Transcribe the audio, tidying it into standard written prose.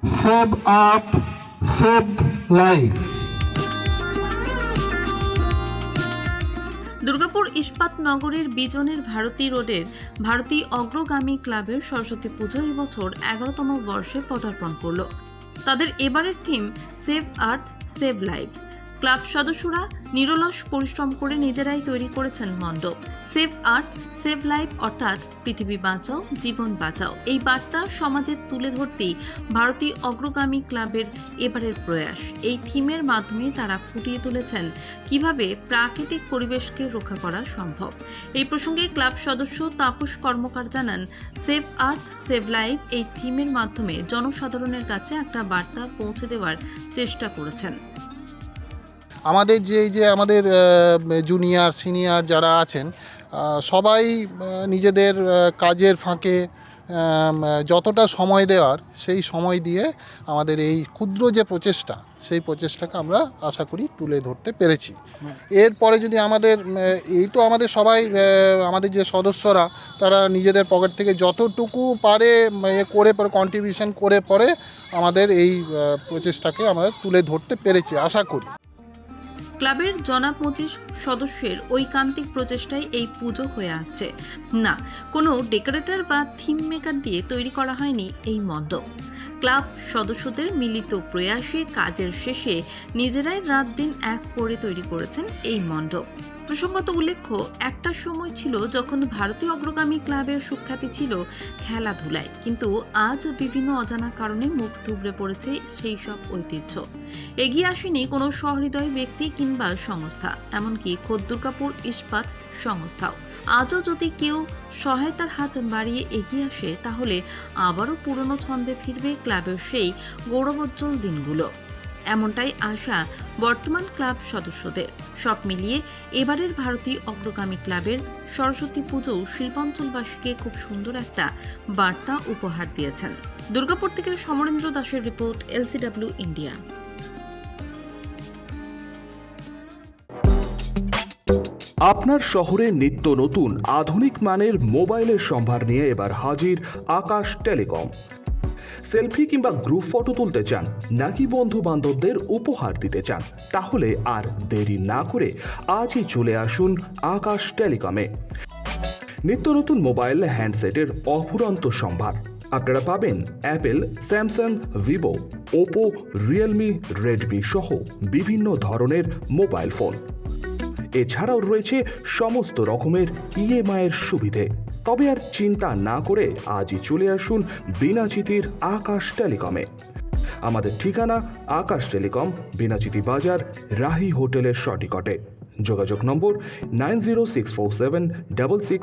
Save earth save life. Durgapur ইস্পাত নগরের বিজনের ভারতী রোডের ভারতী অগ্রগামী ক্লাবের সরস্বতী পুজো এবছর 11তম বর্ষে পদার্পণ করল। তাদের এবারের theme save earth save life. Club সদস্যরা নিরলস পরিশ্রম করে নিজেরাই তৈরি করেছেন মণ্ডপ। সেভ আর্থ সেভ লাইফ অর্থাৎ পৃথিবী বাঁচাও জীবন বাঁচাও, এই বার্তা সমাজে তুলে ধরতেই ভারতী অগ্রগামী ক্লাবের এবারের প্রয়াস। এই থিমের মাধ্যমে তারা ফুটিয়ে তুলেছেন কিভাবে প্রাকৃতিক পরিবেশকে রক্ষা করা সম্ভব। এই প্রসঙ্গে ক্লাব সদস্য তাপস কর্মকার জানান, সেভ আর্থ সেভ লাইফ এই থিমের মাধ্যমে জনসাধারণের কাছে একটা বার্তা পৌঁছে দেওয়ার চেষ্টা করেছেন। আমাদের যে আমাদের জুনিয়র সিনিয়র যারা আছেন সবাই নিজেদের কাজের ফাঁকে যতটা সময় দেওয়ার সেই সময় দিয়ে আমাদের এই ক্ষুদ্র যে প্রচেষ্টা সেই প্রচেষ্টাকে আমরা আশা করি তুলে ধরতে পেরেছি। এরপরে যদি আমাদের এই তো আমাদের সবাই আমাদের যে সদস্যরা তারা নিজেদের পকেট থেকে যতটুকু পারে করে পরে কন্ট্রিবিউশন করে পরে আমাদের এই প্রচেষ্টাকে আমরা তুলে ধরতে পেরেছি আশা করি। ক্লাবের জনাব 25 সদস্যের ঐকান্তিক প্রচেষ্টায় এই পুজো হয়ে আসছে। না, কোনো ডেকোরেটর বা থিম মেকার দিয়ে তৈরি করা হয়নি এই মণ্ডপ। ক্লাব সদস্যদের মিলিত প্রয়াসে কাজের শেষে নিজেরাই রাত দিন এক করে তৈরি করেছেন এই মণ্ডপ। প্রসঙ্গত উল্লেখ্য, একটা সময় ছিল যখন ভারতীয় অগ্রগামী ক্লাবের সুখ্যাতি ছিল খেলাধুলায়, কিন্তু আজ বিভিন্ন অজানা কারণে মুখ থুবড়ে পড়েছে সেই সব ঐতিহ্য। এগিয়ে আসেনি কোনো সহৃদয় ব্যক্তি কিংবা সংস্থা, এমনকি খোদ দুর্গাপুর ইস্পাত সংস্থাও। আজও যদি কেউ সহায়তার হাত বাড়িয়ে এগিয়ে আসে, তাহলে আবারও পুরনো ছন্দে ফিরবে ক্লাবের সেই গৌরবোজ্জ্বল দিনগুলো। এমনটাই আশা বর্তমান ক্লাব সদস্যদের। সব মিলিয়ে এবারের ভারতী অগ্রগামী ক্লাবের সরস্বতী পুজো শিল্পাঞ্চলবাসীকে খুব সুন্দর একটা বার্তা উপহার দিয়েছেন। দুর্গাপুর থেকে সমরেন্দ্র দাসের রিপোর্ট, LCW ইন্ডিয়া। আপনার শহরে নিত্য নতুন আধুনিক মানের মোবাইলের সম্ভার নিয়ে এবার হাজির আকাশ টেলিকম। সেলফি কিংবা গ্রুপ ফটো তুলতে চান নাকি বন্ধু বান্ধবদের উপহার দিতে চান, তাহলে আর দেরি না করে আজই চলে আসুন আকাশ টেলিকমে। নিত্য নতুন মোবাইল হ্যান্ডসেটের অফুরন্ত সম্ভার আপনারা পাবেন Apple, Samsung, Vivo, Oppo, Realme, Redmi সহ বিভিন্ন ধরনের মোবাইল ফোন। এছাড়াও রয়েছে সমস্ত রকমের EMI এর সুবিধে। তবে আর চিন্তা না করে আজই চলে আসুন বিনাচিতির আকাশ টেলিকমে। আমাদের ঠিকানা আকাশ টেলিকম, বিনাচিতি বাজার, রাহি হোটেলের সটিকটে। যোগাযোগ নম্বর 90647666